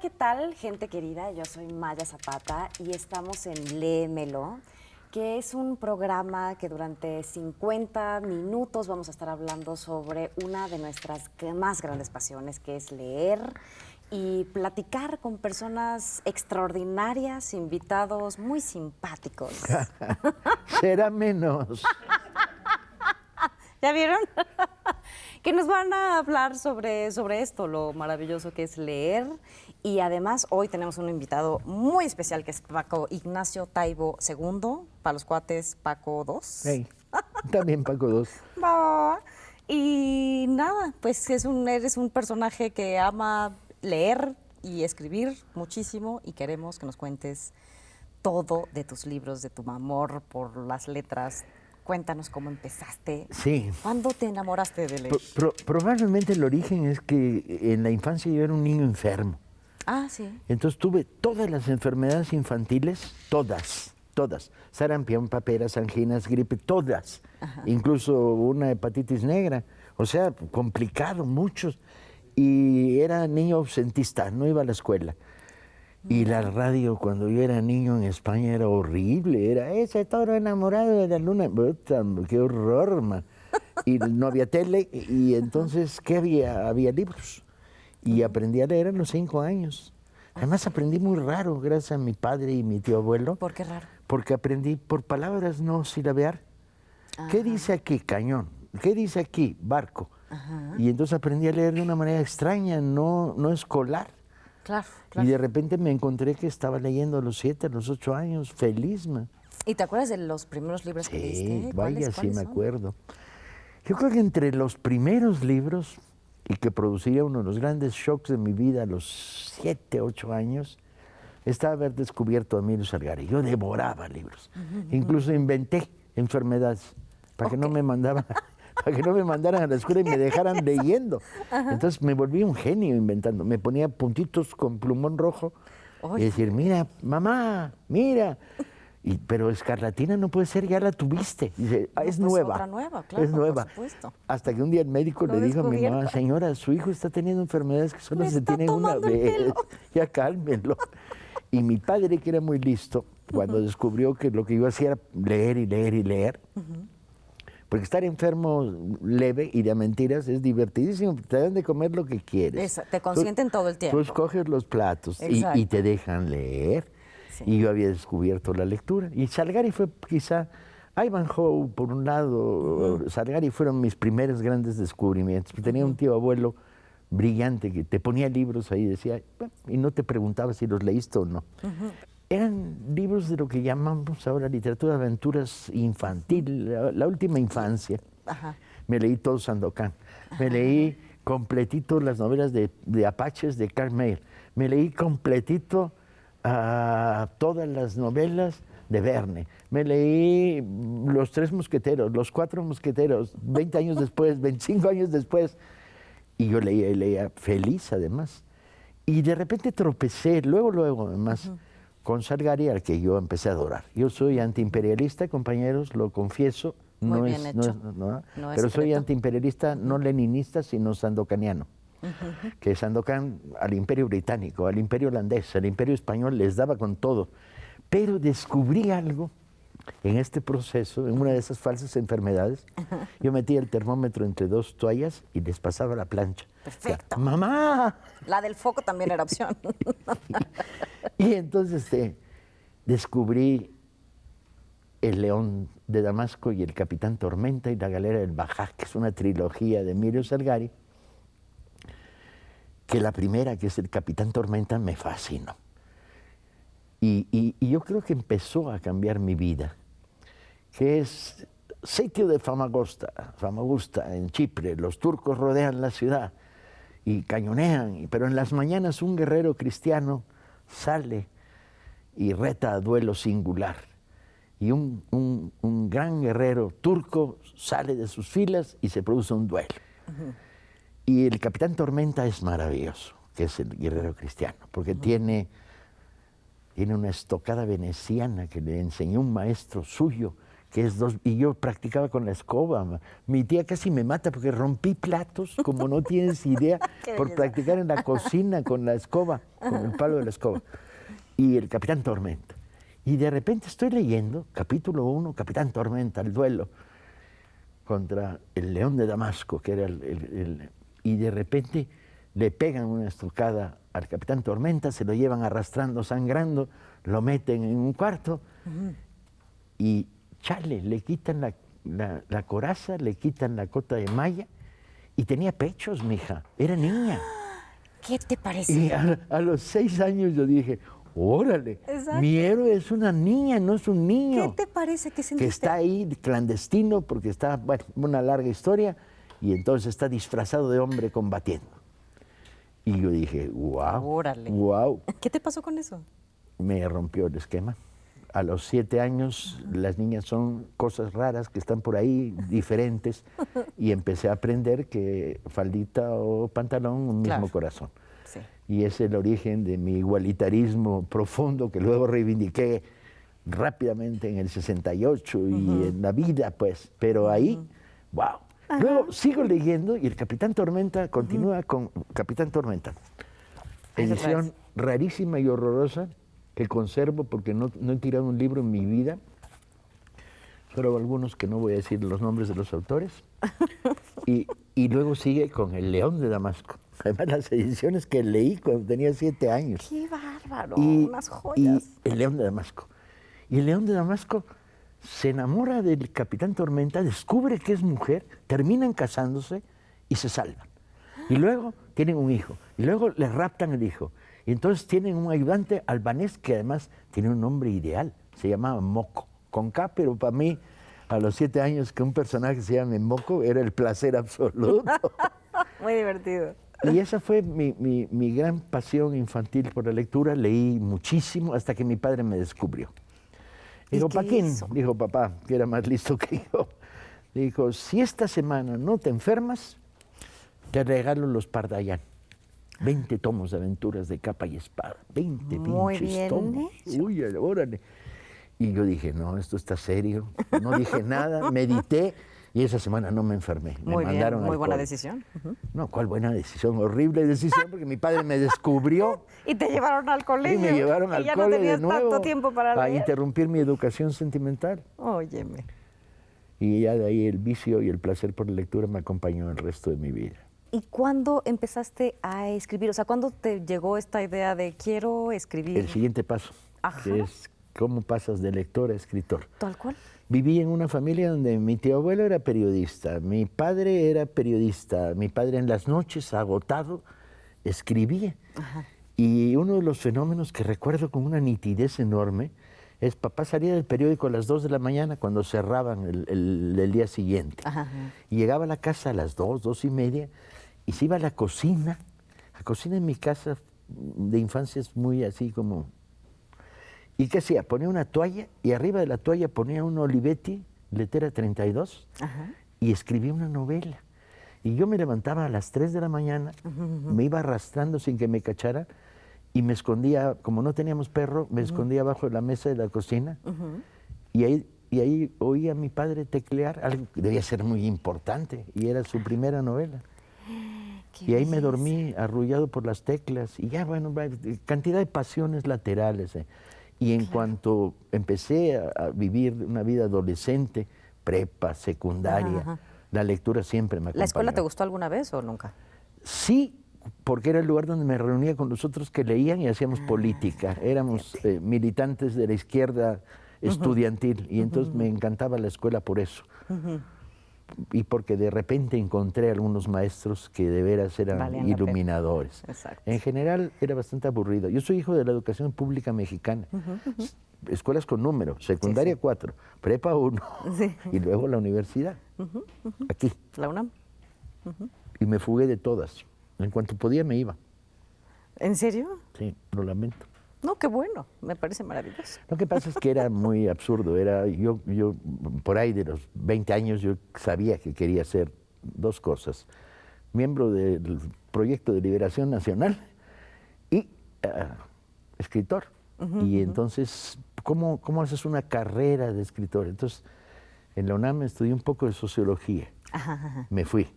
¿qué tal, gente querida? Yo soy Maya Zapata y estamos en Léemelo, que es un programa que durante 50 minutos vamos a estar hablando sobre una de nuestras más grandes pasiones, que es leer y platicar con personas extraordinarias, invitados muy simpáticos. Será menos. ¿Ya vieron? Que nos van a hablar sobre esto, lo maravilloso que es leer. Y además hoy tenemos un invitado muy especial que es Paco Ignacio Taibo II, para los cuates Paco II. Hey, también Paco II. Y nada, pues eres un personaje que ama leer y escribir muchísimo y queremos que nos cuentes todo de tus libros, de tu amor por las letras. Cuéntanos cómo empezaste. Sí. ¿Cuándo te enamoraste de leer? Probablemente el origen es que en la infancia yo era un niño enfermo. Ah, sí. Entonces tuve todas las enfermedades infantiles, todas. Sarampión, paperas, anginas, gripe, todas. Ajá. Incluso una hepatitis negra. O sea, complicado, muchos. Y era niño ausentista, no iba a la escuela. Y la radio, cuando yo era niño en España, era horrible. Era ese toro enamorado de la luna. Puta, qué horror, man. Y no había tele. Y entonces, ¿qué había? Había libros. Y aprendí a leer a los 5 años. Además, aprendí muy raro, gracias a mi padre y mi tío abuelo. ¿Por qué raro? Porque aprendí por palabras no silabear. ¿Qué dice aquí? Cañón. ¿Qué dice aquí? Barco. Ajá. Y entonces aprendí a leer de una manera extraña, no escolar. Claro. Y de repente me encontré que estaba leyendo a los 7, a los 8 años, feliz, man. ¿Y te acuerdas de los primeros libros que leíste? Sí, vaya, sí me son? acuerdo. Yo creo que entre los primeros libros, y que produciría uno de los grandes shocks de mi vida a los 7, 8 años, estaba haber descubierto a Emilio Salgari. Yo devoraba libros. Incluso inventé enfermedades para que no me mandaban... para que no me mandaran a la escuela y me dejaran leyendo. Ajá. Entonces me volví un genio inventando. Me ponía puntitos con plumón rojo y decir, mira, mamá, mira. Pero escarlatina no puede ser, ya la tuviste. Y dice, es nueva. Otra nueva, claro, es nueva. por supuesto. Hasta que un día el médico le dijo a mi mamá, señora, su hijo está teniendo enfermedades que solo se tienen una vez. Ya cálmenlo. Y mi padre, que era muy listo, cuando descubrió que lo que yo hacía era leer y leer y leer, porque estar enfermo leve y de mentiras es divertidísimo, te dan de comer lo que quieres. Te consienten todo el tiempo. Tú escoges los platos y te dejan leer. Sí. Y yo había descubierto la lectura. Y Salgari fue quizá, Ivanhoe por un lado, Salgari fueron mis primeros grandes descubrimientos. Tenía un tío abuelo brillante que te ponía libros ahí y decía, bueno, y no te preguntaba si los leíste o no. Eran libros de lo que llamamos ahora literatura de aventuras infantil, la última infancia. Ajá. Me leí todo Sandokan. Me leí completito las novelas de Apaches de Karl May. Me leí completito todas las novelas de Verne. Me leí Los 3 Mosqueteros, Los 4 Mosqueteros, 20 años después, 25 años después. Y yo leía y leía feliz además. Y de repente tropecé, luego además, con Salgari, al que yo empecé a adorar. Yo soy antiimperialista, compañeros, lo confieso. Muy bien hecho. Pero soy antiimperialista, no leninista, sino sandocaniano. Que Sandokan al imperio británico, al imperio holandés, al imperio español les daba con todo. Pero descubrí algo en este proceso, en una de esas falsas enfermedades. Yo metía el termómetro entre 2 toallas y les pasaba la plancha. Perfecto. O sea, ¡mamá! La del foco también era opción. Y entonces descubrí El León de Damasco y El Capitán Tormenta y La Galera del Bajá, que es una trilogía de Emilio Salgari, que la primera, que es El Capitán Tormenta, me fascinó. Y yo creo que empezó a cambiar mi vida, que es sitio de Famagusta, en Chipre. Los turcos rodean la ciudad y cañonean, pero en las mañanas un guerrero cristiano sale y reta a duelo singular. Y un gran guerrero turco sale de sus filas y se produce un duelo. Y el Capitán Tormenta es maravilloso, que es el guerrero cristiano, porque tiene una estocada veneciana que le enseñó un maestro suyo, que es y yo practicaba con la escoba. Mi tía casi me mata porque rompí platos, como no tienes idea, por practicar en la cocina con la escoba, con el palo de la escoba. Y el Capitán Tormenta. Y de repente estoy leyendo, capítulo 1, Capitán Tormenta, el duelo contra el León de Damasco, que era y de repente le pegan una estocada al Capitán Tormenta, se lo llevan arrastrando, sangrando, lo meten en un cuarto y chale, le quitan la coraza, le quitan la cota de malla y tenía pechos, mija, era niña. ¿Qué te parece? Y a los 6 años yo dije, órale, mi héroe es una niña, no es un niño. ¿Qué te parece? ¿Qué sentiste? Que está ahí clandestino porque está, bueno, una larga historia y entonces está disfrazado de hombre combatiendo. Y yo dije, wow, órale. Wow. ¿Qué te pasó con eso? Me rompió el esquema. A los 7 años las niñas son cosas raras que están por ahí, diferentes, y empecé a aprender que faldita o pantalón, un mismo corazón. Sí. Y es el origen de mi igualitarismo profundo que luego reivindiqué rápidamente en el 68 y en la vida, pues. Pero ahí, wow. Luego sigo leyendo y el Capitán Tormenta continúa con Capitán Tormenta. Edición rarísima y horrorosa que conservo porque no he tirado un libro en mi vida. Solo algunos que no voy a decir los nombres de los autores. Y luego sigue con El León de Damasco. Además, las ediciones que leí cuando tenía 7 años. ¡Qué bárbaro! Unas joyas. Y El León de Damasco. Y el León de Damasco se enamora del Capitán Tormenta, descubre que es mujer, terminan casándose y se salvan. Y luego tienen un hijo. Y luego le raptan el hijo. Y entonces tienen un ayudante albanés que además tiene un nombre ideal. Se llamaba Moco. Con K, pero para mí, a los 7 años, que un personaje se llame Moco era el placer absoluto. Muy divertido. Y esa fue mi gran pasión infantil por la lectura. Leí muchísimo hasta que mi padre me descubrió. Dijo, Paquín, dijo papá, que era más listo que yo. Dijo, si esta semana no te enfermas, te regalo los Pardayán. 20 tomos de aventuras de capa y espada. 20 pinches tomos. Uy, órale. Y yo dije, no, esto está serio. No dije nada, medité y esa semana no me enfermé. Muy bien, muy buena decisión. No, ¿cuál buena decisión? Horrible decisión porque mi padre me descubrió. Y te llevaron al colegio. Y me llevaron al colegio de nuevo. Ya no tenías tanto tiempo para leer. A interrumpir mi educación sentimental. Óyeme. Y ya de ahí el vicio y el placer por la lectura me acompañó el resto de mi vida. ¿Y cuándo empezaste a escribir? O sea, ¿cuándo te llegó esta idea de quiero escribir? El siguiente paso, que es cómo pasas de lector a escritor. ¿Tal cual? Viví en una familia donde mi tío abuelo era periodista, mi padre era periodista, mi padre en las noches, agotado, escribía. Y uno de los fenómenos que recuerdo con una nitidez enorme es papá salía del periódico a las 2 de la mañana cuando cerraban el día siguiente. Y llegaba a la casa a las 2, 2:30 y se iba a la cocina. La cocina en mi casa de infancia es muy así como... ¿Y qué hacía? Ponía una toalla y arriba de la toalla ponía un Olivetti, letera 32, y escribía una novela. Y yo me levantaba a las 3 de la mañana, me iba arrastrando sin que me cachara y me escondía, como no teníamos perro, me escondía abajo de la mesa de la cocina y ahí oía a mi padre teclear, algo que debía ser muy importante y era su primera novela. Y ahí me dormí arrullado por las teclas y ya, bueno, cantidad de pasiones laterales. Y en cuanto empecé a vivir una vida adolescente, prepa, secundaria, la lectura siempre me acompañó. ¿La escuela te gustó alguna vez o nunca? Sí, porque era el lugar donde me reunía con los otros que leían y hacíamos política. Éramos militantes de la izquierda estudiantil y entonces me encantaba la escuela por eso. Y porque de repente encontré algunos maestros que de veras eran iluminadores. En general era bastante aburrido. Yo soy hijo de la educación pública mexicana. Escuelas con número, secundaria 4, prepa 1 y luego la universidad, aquí. La UNAM. Y me fugué de todas. En cuanto podía me iba. ¿En serio? Sí, lo lamento. No, qué bueno, me parece maravilloso. Lo que pasa es que era muy absurdo. Yo por ahí de los 20 años yo sabía que quería ser 2 cosas. Miembro del Proyecto de Liberación Nacional y escritor. Y entonces, ¿cómo haces una carrera de escritor? Entonces En la UNAM estudié un poco de sociología. Ajá. Me fui.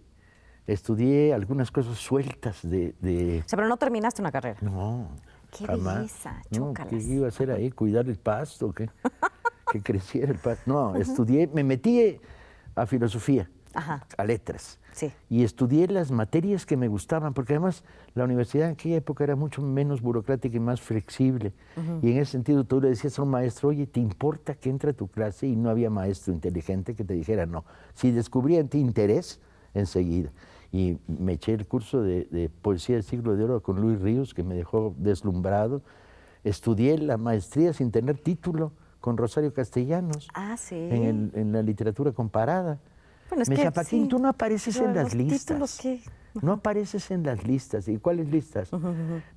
Estudié algunas cosas sueltas de... O sea, pero no terminaste una carrera. No, Qué jamás. belleza, No, chócalas. ¿qué iba a hacer ahí? ¿Cuidar el pasto? ¿Qué? Que creciera el pasto. No, estudié, me metí a filosofía, Ajá. a letras. Sí. Y estudié las materias que me gustaban, porque además la universidad en aquella época era mucho menos burocrática y más flexible. Y en ese sentido tú le decías a un maestro, oye, ¿te importa que entre a tu clase? Y no había maestro inteligente que te dijera no. Si descubría en ti interés, enseguida. Y me eché el curso de Poesía del Siglo de Oro con Luis Ríos, que me dejó deslumbrado. Estudié la maestría sin tener título con Rosario Castellanos. Ah, sí. En la literatura comparada. Bueno, es Me que decía, Paquín, sí, tú no apareces pero en las los listas. títulos, ¿qué? No apareces en las listas. ¿Y cuáles listas?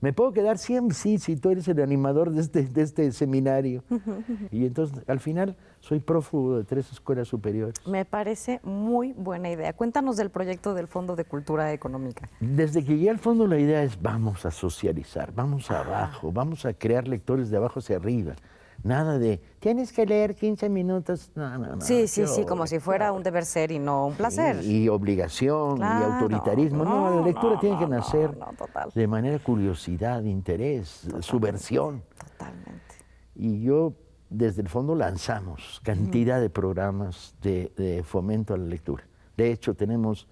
¿Me puedo quedar siempre? Sí, si tú eres el animador de este seminario. Y entonces, al final, soy prófugo de 3 escuelas superiores. Me parece muy buena idea. Cuéntanos del proyecto del Fondo de Cultura Económica. Desde que llegué al fondo, la idea es vamos a socializar, vamos abajo, vamos a crear lectores de abajo hacia arriba. Nada de, tienes que leer 15 minutos. No. Sí, como si fuera un deber ser y no un placer. Y obligación, Claro, y autoritarismo. No, la lectura tiene que nacer total. de manera curiosidad, interés, subversión. Totalmente. Y yo, desde el fondo, lanzamos cantidad de programas de fomento a la lectura. De hecho, tenemos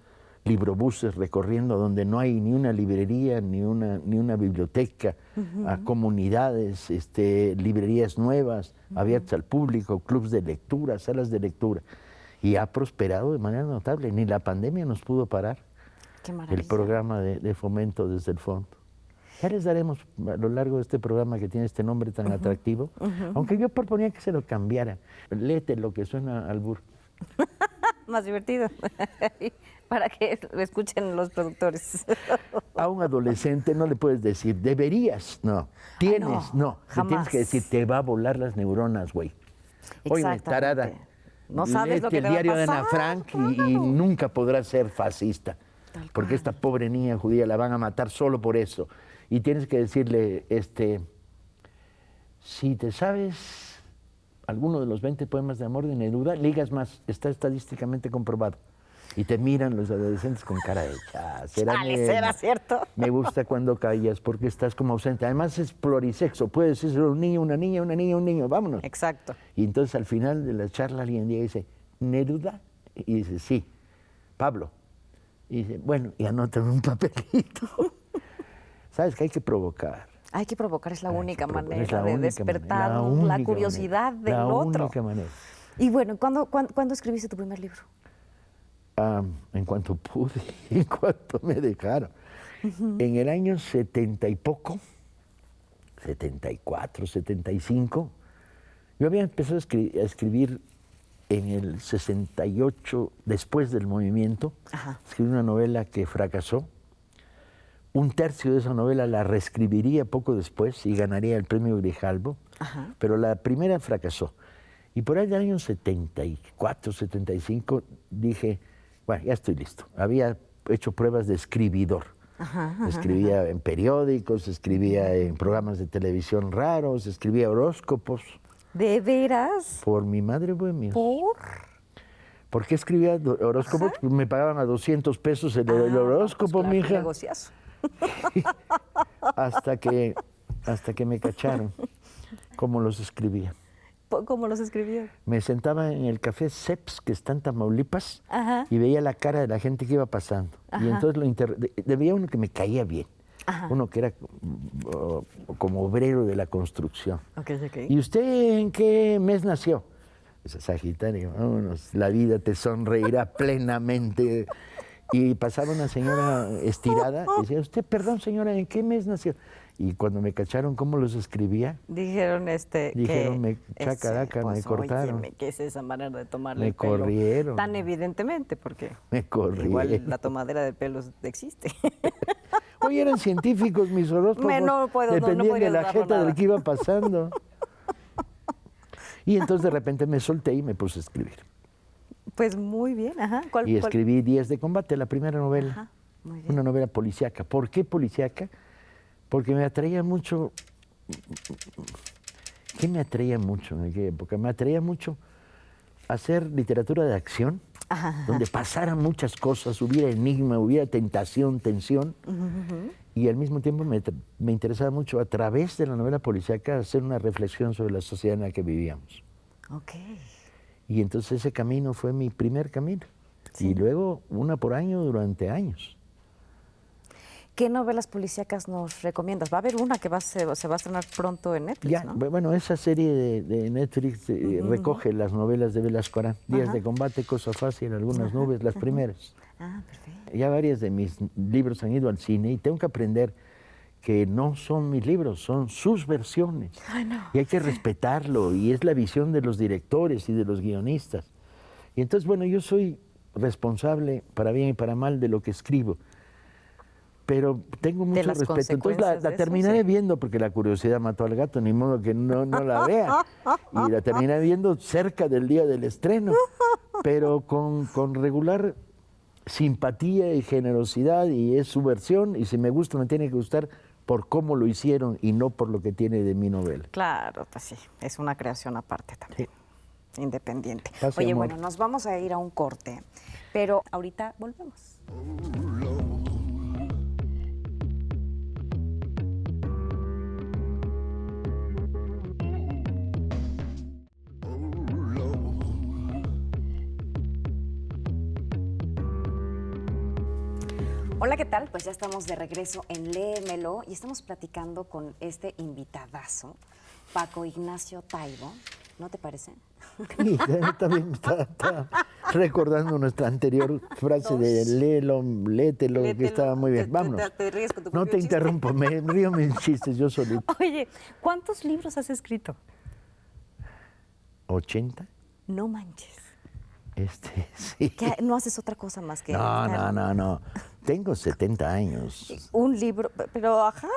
librobuses recorriendo donde no hay ni una librería, ni una biblioteca, a comunidades, librerías nuevas, abiertas al público, clubs de lectura, salas de lectura. Y ha prosperado de manera notable. Ni la pandemia nos pudo parar. Qué maravilla. El programa de fomento desde el fondo. Ya les daremos a lo largo de este programa que tiene este nombre tan atractivo, aunque yo proponía que se lo cambiara. Léete lo que suena albur. Más divertido. Para que lo escuchen los productores. A un adolescente no le puedes decir, deberías, no. Tienes, no. Le tienes que decir, te va a volar las neuronas, güey. Oye, tarada. No sabes lo que el te va a diario de Ana pasar, Frank claro. y nunca podrás ser fascista. Tal Porque cual. esta pobre niña judía la van a matar solo por eso. Y tienes que decirle, si te sabes alguno de los 20 poemas de amor de Neruda, ligas más, está estadísticamente comprobado. Y te miran los adolescentes con cara de ¿Será cierto? Me gusta cuando callas porque estás como ausente. Además es plurisexo, puede ser un niño, una niña, una niña, un niño, vámonos. Exacto. Y entonces al final de la charla alguien llega y dice, ¿Neruda? Y dice, sí. Pablo. Y dice, bueno, y anota en un papelito. ¿Sabes que hay que provocar? Hay que provocar, es la única manera Es la de única despertar manera, la curiosidad del la otro. única manera. Y bueno, ¿cuándo escribiste tu primer libro? En cuanto pude, en cuanto me dejaron. En el año 70 y poco, 74, 75, yo había empezado a escribir en el 68, después del movimiento. Escribí una novela que fracasó. 1/3 de esa novela la reescribiría poco después y ganaría el premio Grijalbo, pero la primera fracasó. Y por ahí del año 74, 75 dije, bueno, ya estoy listo. Había hecho pruebas de escribidor. Escribía en periódicos, escribía en programas de televisión raros, escribía horóscopos. ¿De veras? Por mi madre bohemia. ¿Por? ¿Por qué escribía horóscopos? Me pagaban a 200 pesos el horóscopo, pues, mija. Negociazo. hasta que me cacharon cómo los escribía. ¿Cómo los escribía? Me sentaba en el café Ceps, que está en Tamaulipas, y veía la cara de la gente que iba pasando. Y entonces veía uno que me caía bien. Uno que era como obrero de la construcción. ¿Y usted en qué mes nació? Sagitario, vámonos, la vida te sonreirá plenamente. Y pasaba una señora estirada y decía, usted, perdón señora, ¿en qué mes nació? Y cuando me cacharon cómo los escribía, dijeron chacaraca, me cortaron. Óyeme, ¿qué es esa manera de tomarle Me el pelo? corrieron. Tan evidentemente, porque me corrieron. Igual la tomadera de pelos existe. Hoy eran científicos mis horóscopos. Dependían de la jeta del que iba pasando. Y entonces de repente me solté y me puse a escribir. Pues muy bien, Y escribí Días de Combate, la primera novela. Muy bien. Una novela policíaca. ¿Por qué policíaca? Porque me atraía mucho. ¿Qué me atraía mucho en aquella época? Me atraía mucho hacer literatura de acción, donde pasaran muchas cosas, hubiera enigma, hubiera tentación, tensión, y al mismo tiempo me interesaba mucho a través de la novela policíaca hacer una reflexión sobre la sociedad en la que vivíamos. Okay. Y entonces ese camino fue mi primer camino. Sí. Y luego una por año durante años. ¿Qué novelas policíacas nos recomiendas? Va a haber una que se va a estrenar pronto en Netflix, ¿no? Bueno, esa serie de Netflix recoge las novelas de Velasco Arán. Días de combate, Cosa fácil, Algunas nubes, las primeras. Perfecto. Ya varias de mis libros han ido al cine y tengo que aprender que no son mis libros, son sus versiones. No. Y hay que respetarlo, y es la visión de los directores y de los guionistas. Y entonces, bueno, yo soy responsable, para bien y para mal, de lo que escribo. Pero tengo mucho respeto. Entonces la terminaré viendo, porque la curiosidad mató al gato, ni modo que no la vea. Y la terminaré viendo cerca del día del estreno, pero con regular simpatía y generosidad, y es su versión, y si me gusta me tiene que gustar por cómo lo hicieron y no por lo que tiene de mi novela. Claro, pues sí, es una creación aparte también, independiente. Pase, oye, amor. Bueno, nos vamos a ir a un corte, pero ahorita volvemos. Hola, ¿qué tal? Pues ya estamos de regreso en Léemelo y estamos platicando con este invitadazo, Paco Ignacio Taibo. ¿No te parece? Sí, también está recordando nuestra anterior frase de léelo, léetelo, que estaba muy bien. Vámonos. Te ríes con tu no te chiste. interrumpo, me río mis chistes yo solito. Oye, ¿cuántos libros has escrito? 80. No manches. Sí. ¿Qué, ¿No haces otra cosa más que...? No. Tengo 70 años. Un libro, pero ajá.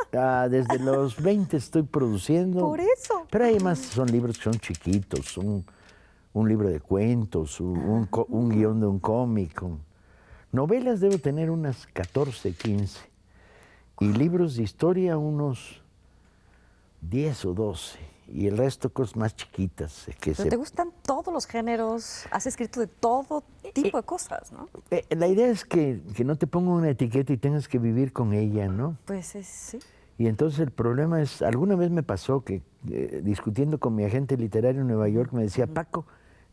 Desde los 20 estoy produciendo. Por eso. Pero además son libros que son chiquitos, un libro de cuentos, un guión de un cómic. Novelas debo tener unas 14, 15. Y libros de historia unos 10 o 12. Y el resto cosas más chiquitas. Pero te gustan todos los géneros, has escrito de todo tipo de cosas, ¿no? La idea es que no te ponga una etiqueta y tengas que vivir con ella, ¿no? Pues sí. Y entonces el problema es, alguna vez me pasó que discutiendo con mi agente literario en Nueva York me decía, Paco,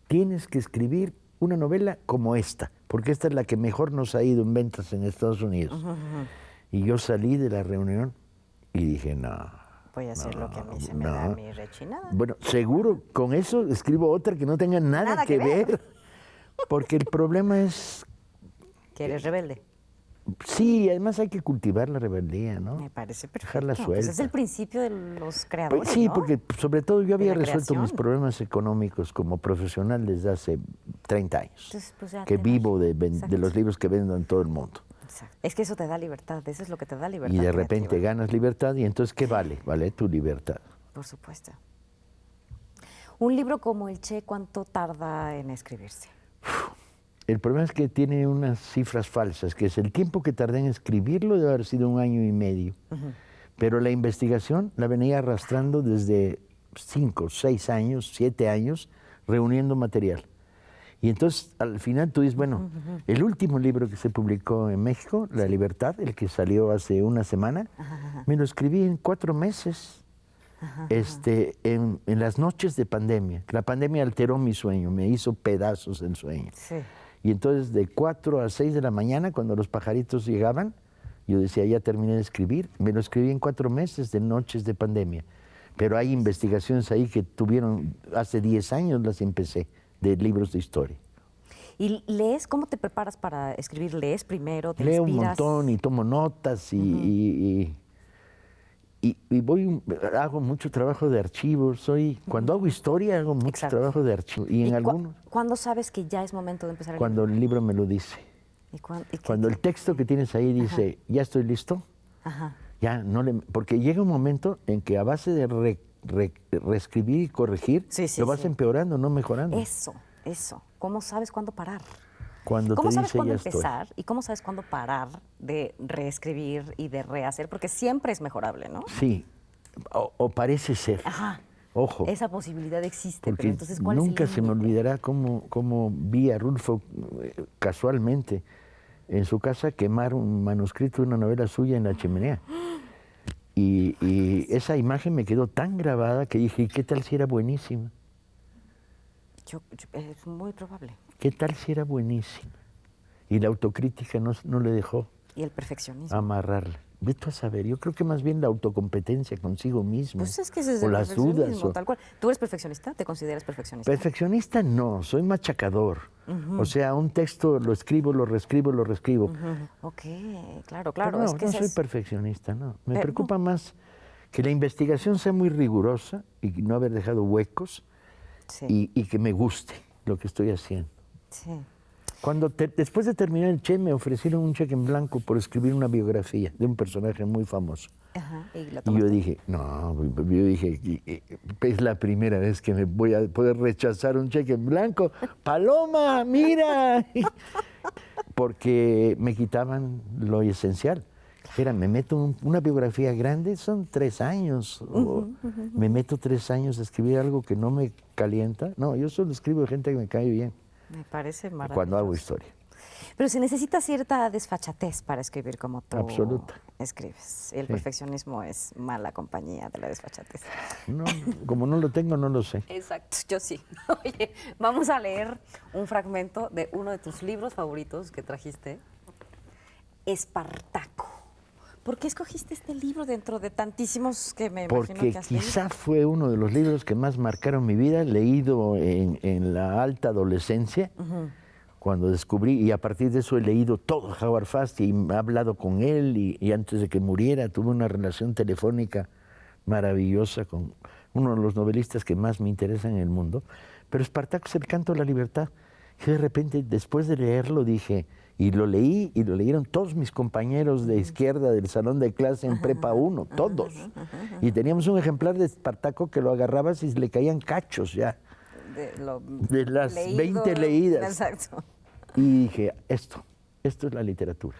tienes que escribir una novela como esta, porque esta es la que mejor nos ha ido en ventas en Estados Unidos. Y yo salí de la reunión y dije, no. Voy a hacer lo que a mí se me da mi rechinada. Bueno, seguro, con eso escribo otra que no tenga nada que ver. Porque el problema es... Que eres rebelde. Sí, además hay que cultivar la rebeldía, ¿no? Me parece perfecto. Dejarla suelta. Pues es el principio de los creadores, pues sí, ¿no? porque sobre todo yo había resuelto creación. mis problemas económicos como profesional desde hace 30 años. Entonces, pues ya que vivo de los libros que vendo en todo el mundo. Exacto. Es que eso te da libertad, eso es lo que te da libertad. Y de repente creativa. ganas libertad, y entonces ¿qué vale? Vale tu libertad. Por supuesto. Un libro como el Che, ¿cuánto tarda en escribirse? El problema es que tiene unas cifras falsas, que es el tiempo que tardé en escribirlo debe haber sido 1 año y medio. Pero la investigación la venía arrastrando desde 5, 6 años, 7 años, reuniendo material. Y entonces, al final tú dices, bueno, el último libro que se publicó en México, La Libertad, el que salió hace una semana, me lo escribí en 4 meses, en las noches de pandemia. La pandemia alteró mi sueño, me hizo pedazos el sueño. Sí. Y entonces, de 4 a 6 de la mañana, cuando los pajaritos llegaban, yo decía, ya terminé de escribir. Me lo escribí en 4 meses de noches de pandemia. Pero hay investigaciones ahí que tuvieron, hace 10 años las empecé, de libros de historia. ¿Y lees? ¿Cómo te preparas para escribir? ¿Lees primero? ¿Te Leo inspiras? un montón y tomo notas y hago mucho trabajo de archivos. Cuando hago historia, hago mucho trabajo de archivos. Y en algunos... ¿Cuándo sabes que ya es momento de empezar a Cuando el libro me lo dice. Cuando el texto que tienes ahí dice, ya estoy listo, ya no porque llega un momento en que a base de reescribir y corregir, lo vas empeorando, no mejorando. Eso. ¿Cómo sabes cuándo parar? Cuando ¿Cómo te sabes dice, cuándo ya estoy. empezar y cómo sabes cuándo parar de reescribir y de rehacer? Porque siempre es mejorable, ¿no? Sí, o parece ser. Ojo. Esa posibilidad existe. Porque pero entonces, ¿cuál nunca es el se me límite? olvidará cómo vi a Rulfo casualmente en su casa quemar un manuscrito de una novela suya en la chimenea. Y esa imagen me quedó tan grabada que dije, ¿qué tal si era buenísima? Es muy probable. ¿Qué tal si era buenísima? Y la autocrítica no le dejó Y el perfeccionismo. amarrarla. Vete a saber, yo creo que más bien la autocompetencia consigo mismo. Pues es que ese es o el las dudas. perfeccionismo, tal cual. ¿Tú eres perfeccionista? ¿Te consideras perfeccionista? Perfeccionista no, soy machacador. O sea, un texto lo escribo, lo reescribo, lo reescribo. Ok, claro. Pero no, es que no soy perfeccionista, no. Me preocupa más que la investigación sea muy rigurosa y no haber dejado huecos y que me guste lo que estoy haciendo. Sí. Después de terminar el Che, me ofrecieron un cheque en blanco por escribir una biografía de un personaje muy famoso. Ajá, y yo dije, es la primera vez que me voy a poder rechazar un cheque en blanco. ¡Paloma, mira! Porque me quitaban lo esencial. Era, me meto una biografía grande, son 3 años. Me meto 3 años a escribir algo que no me calienta. No, yo solo escribo de gente que me cae bien. Me parece maravilloso. Cuando hago historia. Pero se necesita cierta desfachatez para escribir como tú escribes. El perfeccionismo es mala compañía de la desfachatez. No, como no lo tengo, no lo sé. Exacto, yo sí. Oye, vamos a leer un fragmento de uno de tus libros favoritos que trajiste, Espartaco. ¿Por qué escogiste este libro dentro de tantísimos que me imagino que has leído? Porque quizá fue uno de los libros que más marcaron mi vida, leído en la alta adolescencia, cuando descubrí, y a partir de eso he leído todo Howard Fast y he hablado con él, y antes de que muriera tuve una relación telefónica maravillosa con uno de los novelistas que más me interesan en el mundo. Pero Espartaco es el canto de la libertad. Y de repente, después de leerlo, dije... Y lo leí, y lo leyeron todos mis compañeros de izquierda del salón de clase en Prepa 1, todos. Y teníamos un ejemplar de Espartaco que lo agarrabas y le caían cachos ya. De las leído, 20 leídas. Exacto. Y dije, esto es la literatura.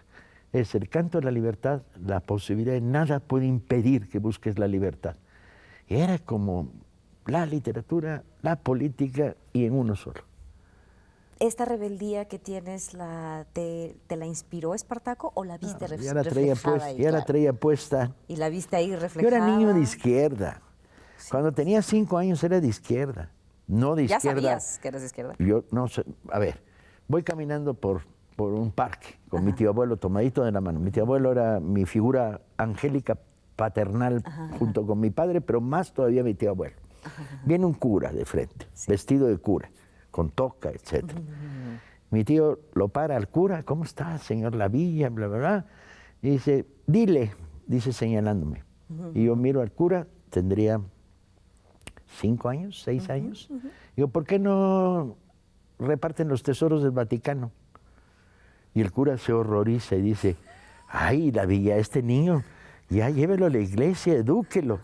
Es el canto de la libertad, la posibilidad de nada puede impedir que busques la libertad. Y era como la literatura, la política y en uno solo. ¿Esta rebeldía que tienes te la inspiró Espartaco o la viste ya la traía reflejada ahí? Ya la traía puesta. ¿Y la viste ahí reflejada? Yo era niño de izquierda. Sí. Cuando tenía 5 años era de izquierda. No de izquierda. ¿Ya sabías que eras de izquierda? Yo no sé. A ver, voy caminando por un parque con mi tío abuelo tomadito de la mano. Mi tío abuelo era mi figura angélica paternal junto con mi padre, pero más todavía mi tío abuelo. Viene un cura de frente, vestido de cura, con toca, etc. Mi tío lo para al cura, ¿cómo está, señor Lavilla? Bla, bla, bla. Y dice, dile, dice señalándome. Y yo miro al cura, tendría 5 años, 6 años. Digo, ¿por qué no reparten los tesoros del Vaticano? Y el cura se horroriza y dice, ay, Lavilla, este niño, ya llévelo a la iglesia, edúquelo.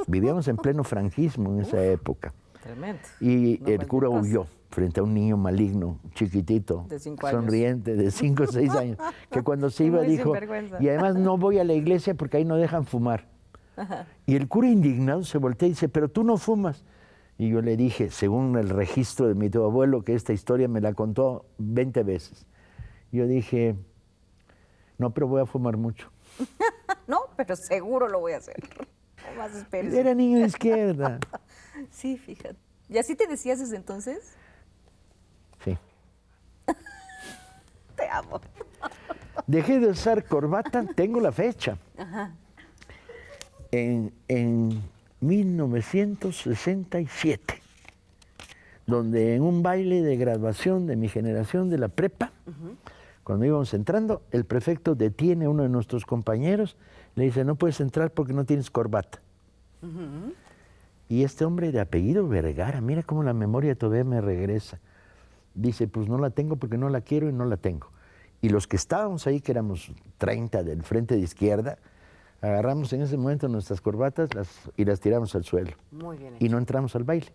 Vivíamos en pleno franquismo en esa época. Tremendo. Y el cura huyó frente a un niño maligno, chiquitito, sonriente, de 5 o 6 años, que cuando se iba dijo, y además no voy a la iglesia porque ahí no dejan fumar. Y el cura indignado se voltea y dice, pero tú no fumas. Y yo le dije, según el registro de mi tío abuelo, que esta historia me la contó 20 veces. Yo dije, no, pero voy a fumar mucho. No, pero seguro lo voy a hacer. No más esperes. Era niño de izquierda. Sí, fíjate. ¿Y así te decías desde entonces? Sí. Te amo. Dejé de usar corbata, tengo la fecha. En 1967, donde en un baile de graduación de mi generación de la prepa, cuando íbamos entrando, el prefecto detiene a uno de nuestros compañeros, le dice, no puedes entrar porque no tienes corbata. Y este hombre de apellido Vergara, mira cómo la memoria todavía me regresa. Dice, pues no la tengo porque no la quiero y no la tengo. Y los que estábamos ahí, que éramos 30 del frente de izquierda, agarramos en ese momento nuestras corbatas y las tiramos al suelo. Muy bien hecho. Y no entramos al baile.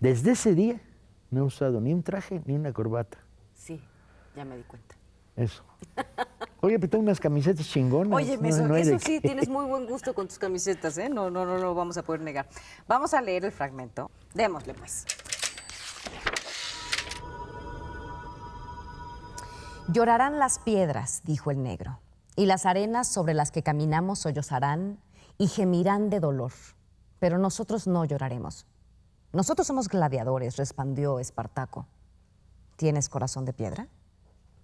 Desde ese día no he usado ni un traje ni una corbata. Sí, ya me di cuenta. Eso. Oye, pero tengo unas camisetas chingonas. Oye, eso sí, tienes muy buen gusto con tus camisetas, ¿eh? No lo vamos a poder negar. Vamos a leer el fragmento. Démosle, pues. Llorarán las piedras, dijo el negro, y las arenas sobre las que caminamos sollozarán y gemirán de dolor. Pero nosotros no lloraremos. Nosotros somos gladiadores, respondió Espartaco. ¿Tienes corazón de piedra?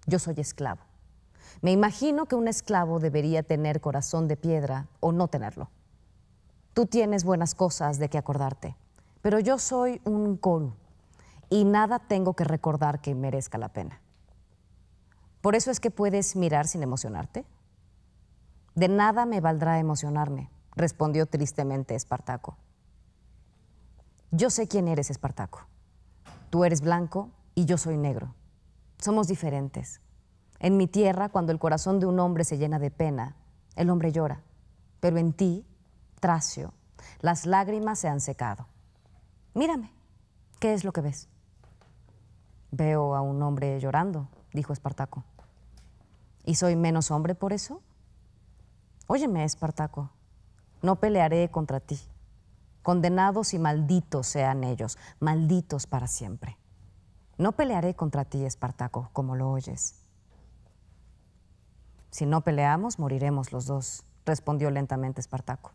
Yo soy esclavo. Me imagino que un esclavo debería tener corazón de piedra o no tenerlo. Tú tienes buenas cosas de qué acordarte, pero yo soy un Koru y nada tengo que recordar que merezca la pena. ¿Por eso es que puedes mirar sin emocionarte? De nada me valdrá emocionarme, respondió tristemente Espartaco. Yo sé quién eres, Espartaco. Tú eres blanco y yo soy negro. Somos diferentes. En mi tierra, cuando el corazón de un hombre se llena de pena, el hombre llora. Pero en ti, Tracio, las lágrimas se han secado. Mírame, ¿qué es lo que ves? Veo a un hombre llorando, dijo Espartaco. ¿Y soy menos hombre por eso? Óyeme, Espartaco, no pelearé contra ti. Condenados y malditos sean ellos, malditos para siempre. No pelearé contra ti, Espartaco, como lo oyes. Si no peleamos, moriremos los dos, respondió lentamente Espartaco.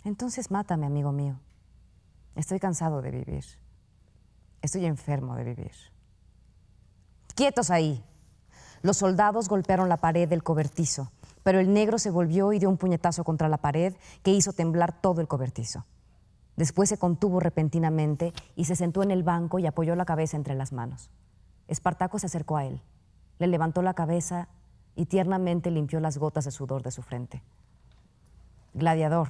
Entonces mátame, amigo mío. Estoy cansado de vivir. Estoy enfermo de vivir. ¡Quietos ahí! Los soldados golpearon la pared del cobertizo, pero el negro se volvió y dio un puñetazo contra la pared que hizo temblar todo el cobertizo. Después se contuvo repentinamente y se sentó en el banco y apoyó la cabeza entre las manos. Espartaco se acercó a él, le levantó la cabeza y tiernamente limpió las gotas de sudor de su frente. Gladiador,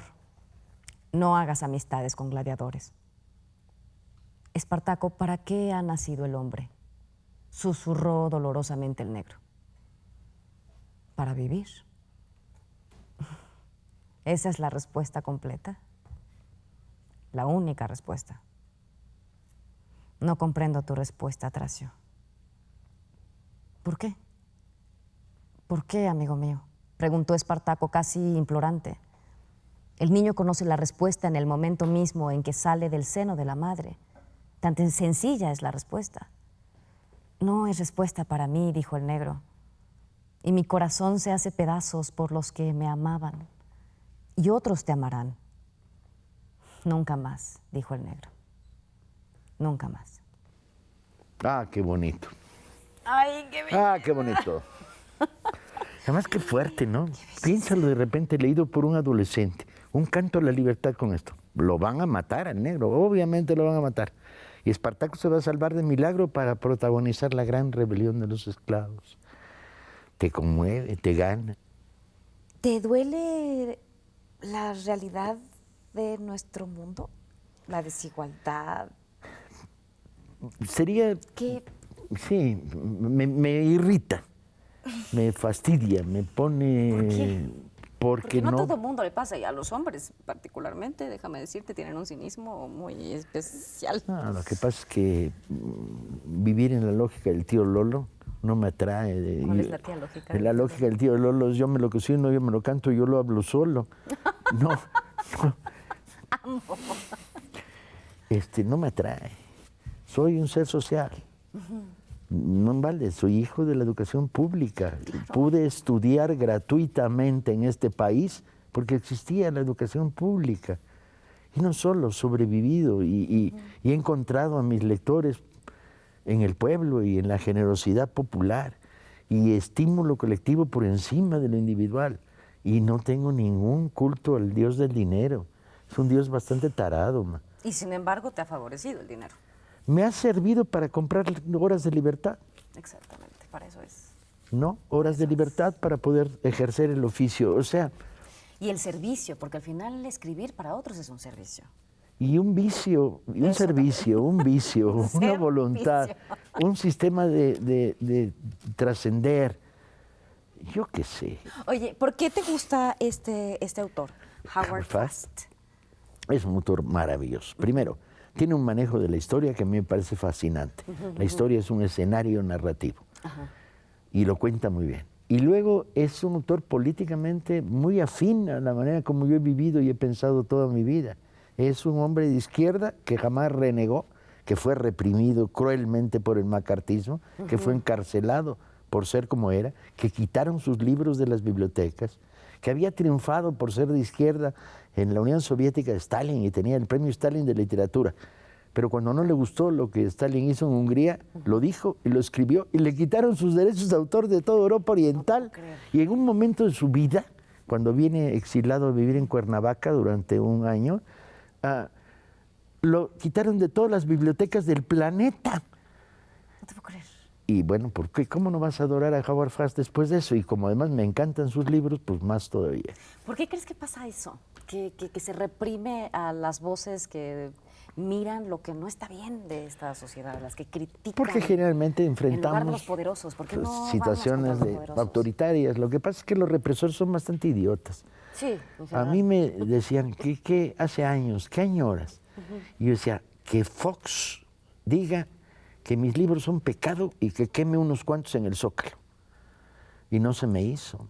no hagas amistades con gladiadores. Espartaco, ¿para qué ha nacido el hombre?, susurró dolorosamente el negro. Para vivir. ¿Esa es la respuesta completa? La única respuesta. No comprendo tu respuesta, Tracio. ¿Por qué? ¿Por qué, amigo mío?, preguntó Espartaco casi implorante. El niño conoce la respuesta en el momento mismo en que sale del seno de la madre. Tan sencilla es la respuesta. No es respuesta para mí, dijo el negro. Y mi corazón se hace pedazos por los que me amaban. Y otros te amarán. Nunca más, dijo el negro. Nunca más. Ah, qué bonito. Ay, qué bello. Ah, qué bonito. Además, qué fuerte, ¿no? Piénsalo de repente leído por un adolescente. Un canto a la libertad con esto. Lo van a matar al negro, obviamente lo van a matar. Y Espartaco se va a salvar de milagro para protagonizar la gran rebelión de los esclavos. Te conmueve, te gana. ¿Te duele la realidad de nuestro mundo? La desigualdad. Sería... ¿Qué? Sí, me irrita, me fastidia, me pone... ¿Por qué? Porque no a todo mundo le pasa, y a los hombres particularmente, déjame decirte, tienen un cinismo muy especial. No, lo que pasa es que vivir en la lógica del tío Lolo no me atrae. ¿Cuál es la tía lógica? La lógica del tío Lolo es yo me lo cocino, yo me lo canto, yo lo hablo solo. No, no. Amo. No me atrae. Soy un ser social. No vale, soy hijo de la educación pública. Claro. Pude estudiar gratuitamente en este país porque existía la educación pública. Y no solo sobrevivido y he encontrado a mis lectores en el pueblo y en la generosidad popular y estímulo colectivo por encima de lo individual. Y no tengo ningún culto al Dios del dinero. Es un Dios bastante tarado, ma. Y sin embargo te ha favorecido el dinero. Me ha servido para comprar horas de libertad. Exactamente, para eso es. ¿No? Horas de libertad para poder ejercer el oficio. O sea... Y el servicio, porque al final escribir para otros es un servicio. Y un vicio, y un servicio, un vicio, una voluntad, un sistema de trascender. Yo qué sé. Oye, ¿por qué te gusta este autor, Howard Fast? Es un autor maravilloso. Primero, tiene un manejo de la historia que a mí me parece fascinante. La historia es un escenario narrativo y lo cuenta muy bien. Y luego es un autor políticamente muy afín a la manera como yo he vivido y he pensado toda mi vida. Es un hombre de izquierda que jamás renegó, que fue reprimido cruelmente por el macartismo, que fue encarcelado por ser como era, que quitaron sus libros de las bibliotecas, que había triunfado por ser de izquierda en la Unión Soviética de Stalin y tenía el premio Stalin de literatura. Pero cuando no le gustó lo que Stalin hizo en Hungría, lo dijo y lo escribió y le quitaron sus derechos de autor de toda Europa Oriental. Y en un momento de su vida, cuando viene exilado a vivir en Cuernavaca durante un año, lo quitaron de todas las bibliotecas del planeta. No te puedo creer. Y bueno, ¿por qué? ¿Cómo no vas a adorar a Howard Fast después de eso? Y como además me encantan sus libros, pues más todavía. ¿Por qué crees que pasa eso? Que se reprime a las voces que miran lo que no está bien de esta sociedad, las que critican. Porque generalmente enfrentamos en lugar de los poderosos, ¿por qué no situaciones autoritarias. Lo que pasa es que los represores son bastante idiotas. Sí, a mí me decían que hace años, ¿qué añoras? Y yo decía, que Fox diga que mis libros son pecado y que queme unos cuantos en el Zócalo. Y no se me hizo.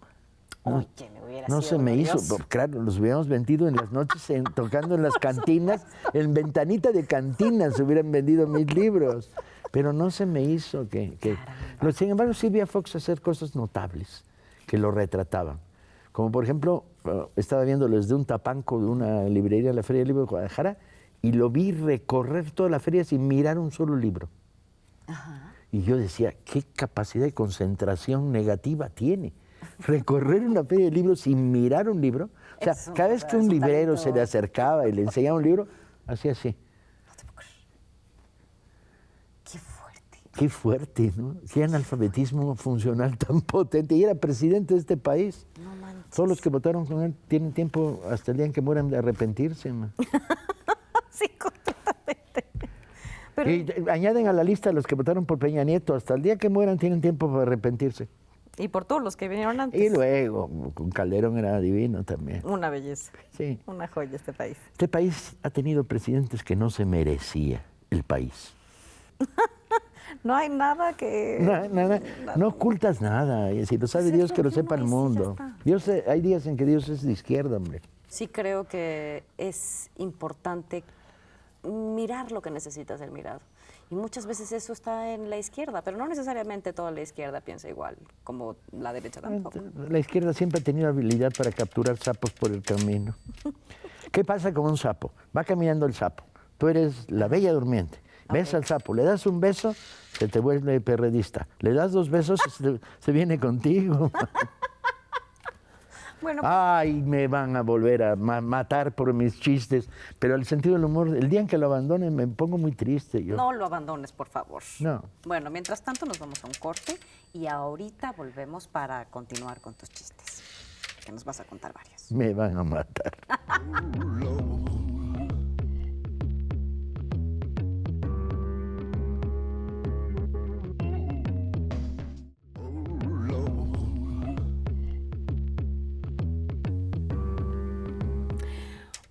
No se me hizo, claro, los hubiéramos vendido en las noches tocando en las cantinas, en ventanita de cantinas se hubieran vendido mis libros, pero no se me hizo sin embargo sí vi a Fox hacer cosas notables que lo retrataban, como por ejemplo, estaba viéndolo desde un tapanco de una librería en la Feria del Libro de Guadalajara y lo vi recorrer toda la feria sin mirar un solo libro. Ajá. Y yo decía, qué capacidad de concentración negativa tiene. Recorrer una feria de libros sin mirar un libro. O sea, cada vez que un librero se le acercaba y le enseñaba un libro, hacía así. No te puedo creer. Qué fuerte. Qué fuerte, ¿no? Qué analfabetismo funcional tan potente. Y era presidente de este país. No manches. Todos los que votaron con él tienen tiempo hasta el día en que mueran de arrepentirse. Sí, completamente. Pero... Y añaden a la lista a los que votaron por Peña Nieto. Hasta el día que mueran tienen tiempo para arrepentirse. Y por todos los que vinieron antes. Y luego, con Calderón era divino también. Una belleza. Sí. Una joya este país. Este país ha tenido presidentes que no se merecía el país. No hay nada que... Nada. No ocultas nada. Y si lo sabe Dios, que lo sepa el mundo. Hay días en que Dios es de izquierda, hombre. Sí creo que es importante mirar lo que necesita ser mirado. Y muchas veces eso está en la izquierda, pero no necesariamente toda la izquierda piensa igual, como la derecha tampoco. La izquierda siempre ha tenido habilidad para capturar sapos por el camino. ¿Qué pasa con un sapo? Va caminando el sapo. Tú eres la bella durmiente. Ves al sapo, le das un beso, se te vuelve perredista. Le das 2 besos, se viene contigo. Bueno, ay, me van a volver a matar por mis chistes, pero el sentido del humor, el día en que lo abandonen me pongo muy triste. No lo abandones, por favor. No. Bueno, mientras tanto nos vamos a un corte y ahorita volvemos para continuar con tus chistes, que nos vas a contar varios. Me van a matar.